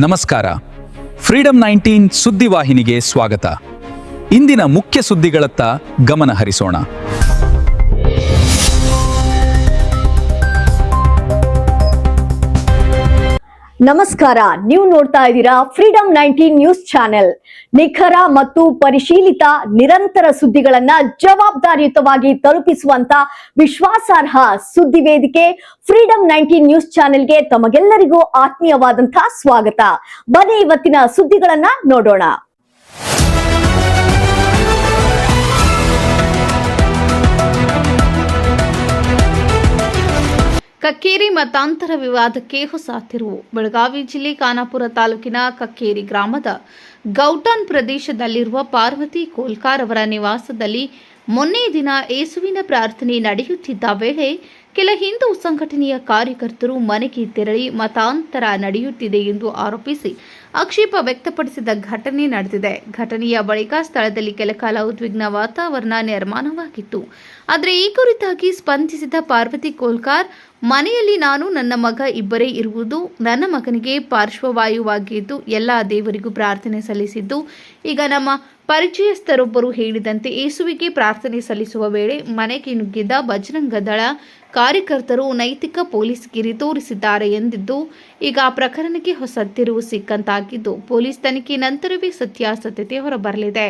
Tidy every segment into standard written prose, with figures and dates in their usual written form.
ನಮಸ್ಕಾರ. ಫ್ರೀಡಂ 19 ಸುದ್ದಿವಾಹಿನಿಗೆ ಸ್ವಾಗತ. ಇಂದಿನ ಮುಖ್ಯ ಸುದ್ದಿಗಳತ್ತ ಗಮನ ಹರಿಸೋಣ. ನಮಸ್ಕಾರ, ನೀವು ನೋಡ್ತಾ ಇದ್ದೀರಾ ಫ್ರೀಡಂ 19 ನ್ಯೂಸ್ ಚಾನೆಲ್. ನಿಖರ ಮತ್ತು ಪರಿಶೀಲಿತ ನಿರಂತರ ಸುದ್ದಿಗಳನ್ನ ಜವಾಬ್ದಾರಿಯುತವಾಗಿ ತಲುಪಿಸುವಂತ ವಿಶ್ವಾಸಾರ್ಹ ಸುದ್ದಿ ವೇದಿಕೆ ಫ್ರೀಡಂ 19 ನ್ಯೂಸ್ ಚಾನೆಲ್ಗೆ ತಮಗೆಲ್ಲರಿಗೂ ಆತ್ಮೀಯವಾದಂತಹ ಸ್ವಾಗತ. ಬನ್ನಿ ಇವತ್ತಿನ ಸುದ್ದಿಗಳನ್ನ ನೋಡೋಣ. ಕಕ್ಕೇರಿ ಮತಾಂತರ ವಿವಾದಕ್ಕೆ ಹೊಸ ತಿರುವು. ಬೆಳಗಾವಿ ಜಿಲ್ಲೆ ಖಾನಾಪುರ ತಾಲೂಕಿನ ಕಕ್ಕೇರಿ ಗ್ರಾಮದ ಗೌಟಾನ್ ಪ್ರದೇಶದಲ್ಲಿರುವ ಪಾರ್ವತಿ ಕೋಲ್ಕಾರ್ ಅವರ ನಿವಾಸದಲ್ಲಿ ಮೊನ್ನೆ ದಿನ ಏಸುವಿನ ಪ್ರಾರ್ಥನೆ ನಡೆಯುತ್ತಿದ್ದ ವೇಳೆ ಕೆಲ ಹಿಂದೂ ಸಂಘಟನೆಯ ಕಾರ್ಯಕರ್ತರು ಮನೆಗೆ ತೆರಳಿ ಮತಾಂತರ ನಡೆಯುತ್ತಿದೆ ಎಂದು ಆರೋಪಿಸಿ ಆಕ್ಷೇಪ ವ್ಯಕ್ತಪಡಿಸಿದ ಘಟನೆ ನಡೆದಿದೆ. ಘಟನೆಯ ಬಳಿಕ ಸ್ಥಳದಲ್ಲಿ ಕೆಲಕಾಲ ಉದ್ವಿಗ್ನ ವಾತಾವರಣ ನಿರ್ಮಾಣವಾಗಿತ್ತು. ಆದರೆ ಈ ಕುರಿತಾಗಿ ಸ್ಪಂದಿಸಿದ ಪಾರ್ವತಿ ಕೋಲ್ಕಾರ್, ಮನೆಯಲ್ಲಿ ನಾನು ನನ್ನ ಮಗ ಇಬ್ಬರೇ ಇರುವುದು, ನನ್ನ ಮಗನಿಗೆ ಪಾರ್ಶ್ವವಾಯುವಾಗಿದ್ದು ಎಲ್ಲ ದೇವರಿಗೂ ಪ್ರಾರ್ಥನೆ ಸಲ್ಲಿಸಿದ್ದು, ಈಗ ನಮ್ಮ ಪರಿಚಯಸ್ಥರೊಬ್ಬರು ಹೇಳಿದಂತೆ ಏಸುವಿಗೆ ಪ್ರಾರ್ಥನೆ ಸಲ್ಲಿಸುವ ವೇಳೆ ಮನೆಗೆ ನುಗ್ಗಿದ್ದ ಬಜರಂಗ ದಳ ಕಾರ್ಯಕರ್ತರು ನೈತಿಕ ಪೊಲೀಸ್ಗಿರಿ ತೋರಿಸಿದ್ದಾರೆ ಎಂದಿದ್ದು, ಈಗ ಆ ಪ್ರಕರಣಕ್ಕೆ ಹೊಸ ತಿರುವು ಸಿಕ್ಕಂತಾಗಿದ್ದು, ಪೊಲೀಸ್ ತನಿಖೆ ನಂತರವೇ ಸತ್ಯಾಸತ್ಯತೆ ಹೊರಬರಲಿದೆ.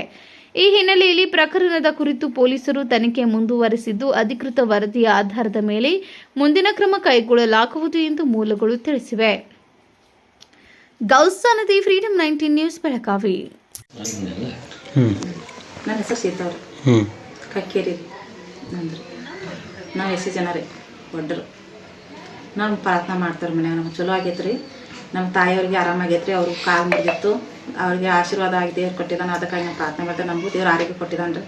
ಈ ಹಿನ್ನೆಲೆಯಲ್ಲಿ ಪ್ರಕರಣದ ಕುರಿತು ಪೊಲೀಸರು ತನಿಖೆ ಮುಂದುವರೆಸಿದ್ದು, ಅಧಿಕೃತ ವರದಿಯ ಆಧಾರದ ಮೇಲೆ ಮುಂದಿನ ಕ್ರಮ ಕೈಗೊಳ್ಳಲಾಗುವುದು ಎಂದು ಮೂಲಗಳು ತಿಳಿಸಿವೆ. ಗೌಸ್ತಾನದಿ ಫ್ರೀಡಂ 19 ನ್ಯೂಸ್, ಬೆಳಗಾವಿ. ನನ್ನ ಹೆಸರು ಸೀತಾವ್ರಿ, ಕಕ್ಕೇರಿ ನಂದ್ರಿ. ನಾವು ಎಷ್ಟು ಜನ ರೀ ಒಡ್ಡರು. ನಾವು ಪ್ರಾರ್ಥನೆ ಮಾಡ್ತಾರೆ ಮನ್ಯಾಗ. ನಮ್ಗೆ ಚಲೋ ಆಗೈತೆ ರೀ. ನಮ್ಮ ತಾಯಿಯವ್ರಿಗೆ ಆರಾಮಾಗೈತೆ ರೀ. ಅವ್ರಿಗೆ ಕಾಲು ಮುರಿದಿತ್ತು, ಅವ್ರಿಗೆ ಆಶೀರ್ವಾದ ಆಗಿ ದೇವ್ರು ಕೊಟ್ಟಿದ್ದಾನೆ. ಅದಕ್ಕಾಗಿ ನಾವು ಪ್ರಾರ್ಥನೆ ಮಾಡ್ತೇವೆ. ನಮಗೂ ದೇವ್ರು ಆರೋಗ್ಯ ಕೊಟ್ಟಿದ್ದಾನೆ ರೀ.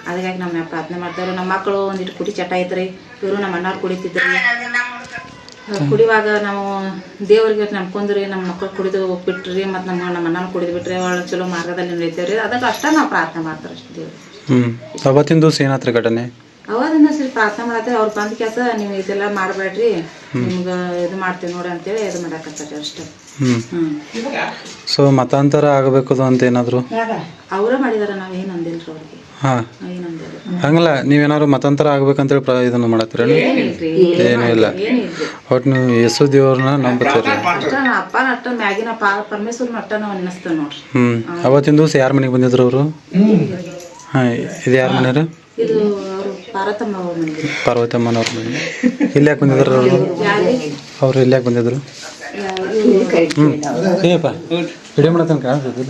ಅದಕ್ಕಾಗಿ ನಾವು ಪ್ರಾರ್ಥನೆ ಮಾಡ್ತೇವೆ. ನಮ್ಮ ಮಕ್ಕಳು ಒಂದಿಟ್ಟು ಕುಡಿ ಚಟ ಐತೆ ರೀ. ಇವರು ನಮ್ಮ ಅಣ್ಣವ್ರು ಕುಡಿತಿದ್ರು ರೀ. ಕುಡಿಯುವಾಗ ನಾವು ದೇವ್ರಿಗೆ ನಂಬ್ಕೊಂಡ್ರಿ, ನಮ್ಮ ಮಕ್ಕಳು ಕುಡಿದು ಬಿಟ್ರಿ, ಮತ್ತು ನಮ್ಮ ಅಣ್ಣನ ಕುಡಿದು ಬಿಟ್ರಿ, ಒಳ್ಳೆ ಚಲೋ ಮಾರ್ಗದಲ್ಲಿ ನಡೀತೇವೆ ರೀ. ಅದಕ್ಕೆ ಅಷ್ಟೇ ನಾವು ಪ್ರಾರ್ಥನೆ ಮಾಡ್ತಾರೆ ಅಷ್ಟು ದೇವ್ರು. ಅವತ್ತಿನ ದಿವಸ ಏನಾತ್ರ ಘಟನೆ? ಅವಾಗಿಂದ ಸರಿ ಪ್ರಾರ್ಥನೆ ಮಾಡತ್ತೇವೆ. ಅವ್ರು ಬಂದ ಕೆಲಸ ನೀವು ಇದೆಲ್ಲ ಮಾಡಬೇಡ್ರಿ, ನಿಮ್ಗೆ ಇದು ಮಾಡ್ತೀವಿ ನೋಡಿ ಅಂತೇಳಿ ಇದು ಮಾಡಾಕತ್ತಾರೆ ಅಷ್ಟೇ. ಸೊ ಮತಾಂತರ ಆಗಬೇಕು ಅಂತ ಏನಾದ್ರು ಅವರೇ ಮಾಡಿದಾರೆ, ನಾವೇನು ಅಂದಿಲ್ರಿ ಅವ್ರಿಗೆ. ಹಂಗಲ್ಲ, ನೀವೇನಾದ್ರು ಮತಾಂತರ ಆಗ್ಬೇಕಂತೇಳಿ ಇದನ್ನು ಮಾಡತ್ತೀರ? ಏನೂ ಇಲ್ಲ. ಒಟ್ಟು ನೀವು ಯೇಸು ದೇವ್ರನ್ನ ನಂಬತ್ತೀರಿ. ಅಪ್ಪನ ಅಷ್ಟ ಮ್ಯಾಗಿನ ಪರಮೇಶ್ವರನ ಅಟ್ಟ ನಾವು ನೆನೆಸ್ತೇವೆ ನೋಡ್ರಿ. ಅವತ್ತಿನ ದಿವಸ ಯಾರ ಮನೆಗೆ ಬಂದಿದ್ರು ಅವರು? ಇದು ಯಾರ ಮನೆಯವ್ರು? ಇದು ಅವರು ಪಾರ್ವತಮ್ಮ ಅವ್ರ ಮನೆ. ಪಾರ್ವತಮ್ಮನವ್ರ ಮನೆ. ಇಲ್ಲಿ ಯಾಕೆ ಬಂದಿದ್ರು ಅವ್ರು ಇಲ್ಲಿ ಯಾಕೆ ಬಂದಿದ್ರು? ಏಪ್ಪ ವಿಡಿಯೋ ಮಾಡತ್ತನ ಕಾಣಿಸ್ತೈತಿ.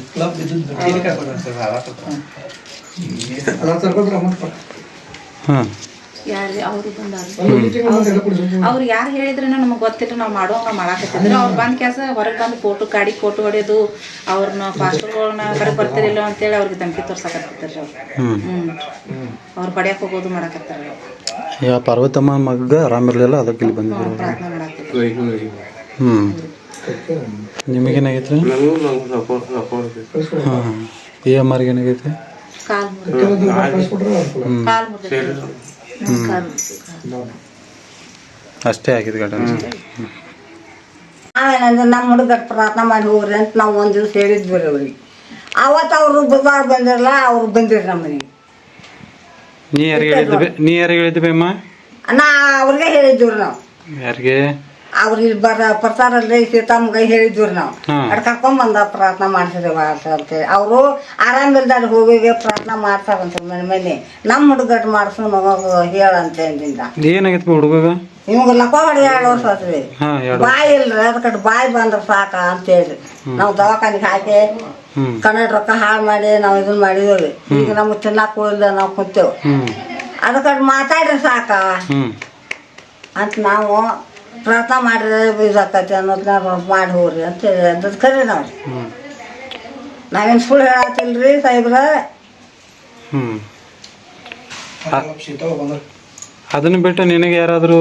ಹಾಂ, ಅವರು ಬಂದಾರ. ಅವ್ರು ಯಾರು ಹೇಳಿದ್ರೆ ನಮ್ಗೆ ಗೊತ್ತಿಲ್ಲ, ನಾವು ಮಾಡೋಂಗ ಮಾಡಾಕತ್ತಿದ್ರು. ಅವ್ರು ಬಂದ ಕೆಲಸ ಹೊರಗೆ ಬಂದು ಫೋಟೋ ಹೊಡೆಯೋದು, ಅವ್ರನ್ನ ಪಾಸ್ಟರ್ಗಳನ್ನ ಹೊರಗೆ ಬರ್ತಿರಿಲ್ಲ ಅಂತೇಳಿ ಅವ್ರಿಗೆ ಧಮಕಿ ತೋರ್ಸಾಕತ್ತಿರ್ತಾರೆ ಅವ್ರು. ಅವ್ರು ಬಡಿಯಕ್ಕೆ ಹೋಗೋದು ಮಾಡಾಕತ್ತಾರೆ. ಯಾ ಪಾರ್ವತಮ್ಮ ಮಗ ಆರಾಮಿರ್ಲಿಲ್ಲ, ಅದಕ್ಕೆ ಇಲ್ಲಿ ಬಂದಿದ್ರು. ಪ್ರಾರ್ಥನೆ ಮಾಡಾಕತ್ತಿದ್ರು. ನಿಮಗೇನಾಗೈತ್ರಿ? ಹಾಂ, ಈ ಅಮ್ಮರಿಗೆ ಏನಾಗೈತಿ? ಕಾಲು ಅಷ್ಟೇ ಆಗಿದೆ ಘಟನೆ. ನಾವೇನಂದ್ರೆ ನಮ್ಮ ಹುಡುಗ ಪ್ರಾರ್ಥನೆ ಮಾಡಿ ಹೋಗ್ರಿ ಅಂತ ನಾವು ಒಂದು ದಿವಸ ಹೇಳಿದ್ವಿ ರೀ ಅವ್ರಿಗೆ. ಅವತ್ತು ಅವರು ಬುಧವಾರ ಬಂದಿರಲ್ಲ, ಅವ್ರು ಬಂದಿರಿ ನಮ್ಮ ಮನೆಗೆ. ನೀ ಯಾರಿಗೆ ಹೇಳಿದ್ದೆ ಅಮ್ಮ? ನಾ ಅವ್ರಿಗೆ ಹೇಳಿದ್ವಿ ರೀ ನಾವು. ಯಾರಿಗೆ? ಅವ್ರು ಇಲ್ಲಿ ಬರ್ತಾರಲ್ರಿ ಸೀತಮ್ಮಗೆ ಹೇಳಿದ್ವಿ ನಾವು. ಅಡ್ ಕರ್ಕೊಂಬಂದ ಪ್ರಾರ್ಥನೆ ಮಾಡ್ಸಿದೇವ ಅಂತೇಳಿ. ಅವರು ಆರಾಮಿಲ್ದಾರ ಹೋಗಿ ಪ್ರಾರ್ಥನೆ ಮಾಡ್ತಾರಂತ ಮನೆ. ನಮ್ಮ ಹುಡುಗಟ್ಟು ಮಾಡಿಸು ಮಗ ಹೇಳಂತ ಅಂದಿಂದ. ಏನಾಗೈತಿ ಹುಡುಗ? ನಿಮ್ಗೆ ಲಕ್ಕ ಹೊಡೆ 2 ವರ್ಷ ಆತ್ರಿ. ಬಾಯಿ ಇಲ್ರಿ, ಅದಕ್ಕೆ ಬಾಯಿ ಬಂದ್ರೆ ಸಾಕ ಅಂತ ಹೇಳ್ರಿ. ನಾವು ದವಾಖಾನಿಗೆ ಹಾಕಿ ಕನ್ನಡ ರೊಕ್ಕ ಹಾಳು ಮಾಡಿ ನಾವು ಇದನ್ನ ಮಾಡಿದೇವ್ರಿ. ಈಗ ನಮ್ಗೆ ತಿನ್ನಕ್ಕೆ ಹೋಗಿಲ್ಲ, ನಾವು ಕುಂತೇವು. ಅದಕ್ಕೆ ಮಾತಾಡ್ರಿ ಸಾಕ ಅಂತ ನಾವು ಪ್ರಾರ್ಥನೆ ಮಾಡಿದ್ರೆ ಬೀಸಾಕತಿ ಅನ್ನೋದನ್ನ ಮಾಡಿ ಹೋಗ್ರಿ ಅಂತ ಹೇಳಿ ಅಂದದ್ದು ಖರೀ ನಾವು. ನಾವೇನು ಸುಳ್ಳು ಹೇಳತ್ತಿಲ್ರಿ ಸಾಹೇಬ್ರ. ಅದನ್ನ ಬಿಟ್ಟು ನಿನಗೆ ಯಾರಾದರೂ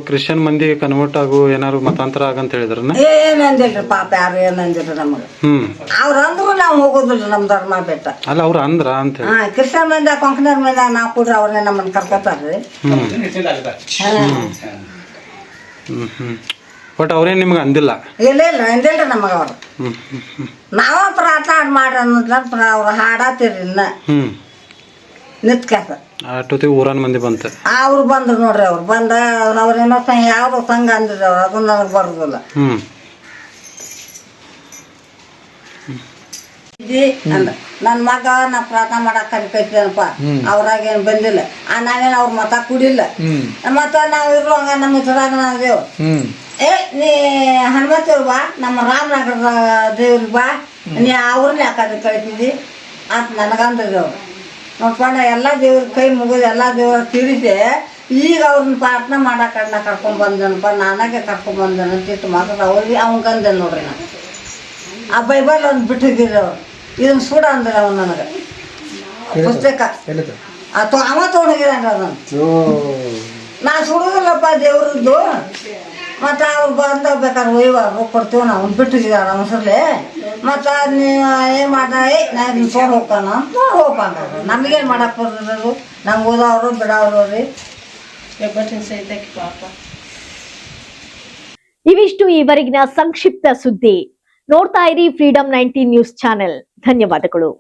ಕ್ರಿಶ್ಚಿಯನ್ ಮಂದಿ ಕನ್ವರ್ಟ್ ಆಗು ಏನಾದ್ರು ಮತಾಂತರ ಆಗಂತ ಹೇಳಿದ್ರನ? ಏನಂದಿಲ್ರಿ ಪಾಪ, ಯಾರು ಏನಂದಿಲ್ರಿ ನಮಗೆ. ಅವ್ರು ಅಂದ್ರು ನಾವು ಹೋಗೋದಿಲ್ರಿ ನಮ್ಮ ಧರ್ಮ ಬಿಟ್ಟ. ಅಲ್ಲ, ಅವ್ರು ಅಂದ್ರ ಅಂತ ಹೇಳಿ. ಕ್ರಿಶ್ಚಿಯನ್ ಮಂದಿ ಕೊಂಕಣರ ಮಂದಿ ನಾವು ಕೂಡ ಅವ್ರನ್ನೇ ನಮ್ಮನ್ನು ಕರ್ಕೊತಾರ್ರಿ. ಬಟ್ ಅವ್ರೇನು ನಿಮ್ಗೆ ಅಂದಿಲ್ಲ. ಇಲ್ಲ ಅಂದಿಲ್ರಿ ನಮಗೆ ಅವ್ರು. ನಾವ ಪ್ರಾರ್ಥನೆ ಮಾಡ್ರಿ ಅನ್ನೋದ್ರ ಅವ್ರು ಹಾಡಾತಿರಿ ಇನ್ನ ನಿತ್ಕ್ಯಾಸ ಅಷ್ಟೊತ್ತಿಗೆ ಊರನ್ ಮಂದಿ ಬಂತ. ಅವ್ರು ಬಂದ್ರು ನೋಡ್ರಿ. ಅವ್ರು ಬಂದ ಅವ್ರೇನೋ ಯಾವ್ದೋ ಸಂಘ ಅಂದಿದ್ರು ಅವ್ರು, ಅದನ್ನ ನನಗೆ ಬರೋದಿಲ್ಲ. ಅಂದ ನನ್ನ ಮಗ ನಾ ಪ್ರಾರ್ಥನೆ ಮಾಡಕ್ ಕರಿಕೈತಿದನಪ್ಪ, ಅವ್ರಾಗ ಏನ್ ಬಂದಿಲ್ಲ. ನಾವೇನು ಅವ್ರ ಮತ ಕುಡಿಲ್ಲ. ಮತ್ತ ನಾವ್ ಇರುವಂಗ ನಮ್ಮ ಇದ್ರಾಗ ನಾವೇವು ನೀ ಹನುಮಂತವ್ರು ಬಾ, ನಮ್ಮ ರಾಮನಗರದ ದೇವ್ರಿಗೆ ಬಾ, ನೀ ಅವ್ರನ್ನ ಯಾಕಂದ್ರೆ ಕರಿತಿದ್ದಿ ಅಂತ ನನಗಂದ್ರಿ ಅವ್ರು. ನೋಡ್ಕೊಂಡ ಎಲ್ಲ ದೇವ್ರ ಕೈ ಮುಗಿದು ಎಲ್ಲ ದೇವ್ರ ತಿರುಗಿ ಈಗ ಅವ್ರನ್ನ ಪ್ರಾರ್ಥನೆ ಮಾಡಕ್ಕೆ ನಾ ಕರ್ಕೊಂಡ್ ಬಂದನಪ್ಪ, ನಾನಾಗೆ ಕರ್ಕೊಂಡ್ ಬಂದನ ಅಂತಿತ್ತು ಮಾತಾಡ ಅವ್ರಿಗೆ ಅವಂಗಂದೆ ನೋಡ್ರಿ. ನಾ ಆ ಬೈಬಲ್ ಒಂದು ಬಿಟ್ಟಿದ್ದೀರಿ ಅವ್ರು, ಇದನ್ನ ಸುಡ ಅಂದ್ರೆ ಅವ್ನು ನನಗೆ ಪುಸ್ತಕ ಅವ ತೊಗೊಂಡೋಗಿದ್ದಾನೆ ಅದನ್ನು. ನಾ ಸುಡುದಿಲ್ಲಪ್ಪ ದೇವ್ರದ್ದು. ಮತ್ತು ಅವ್ರು ಬಂದ ಬೇಕಾದ್ರೆ ಒಯ್ಯುವಾಗ ಕೊಡ್ತೀವಿ ನಾವು ಬಿಟ್ಟಿದ್ದಾರೆ ಅವಸರಲೆ. ಮತ್ತು ನೀವು ಏನು ಮಾಡ್ದ ನಾ ಇದನ್ನ ತೊಗೊಂಡು ಹೋಗ್ತಾನ ನೋಡಿ ಹೋಗ್ಬಂದ. ನಮಗೇನು ಮಾಡಕ್ಕೆ ಬರ್ತದದು, ನಮ್ಗೆ ಓದೋರು ಬಿಡೋರು ರೀ. ಇವಿಷ್ಟು ಈವರೆಗಿನ ಸಂಕ್ಷಿಪ್ತ ಸುದ್ದಿ. ನೋಡ್ತಾ ಇರಿ ಫ್ರೀಡಂ 19 ನ್ಯೂಸ್ ಚಾನೆಲ್. ಧನ್ಯವಾದಗಳು.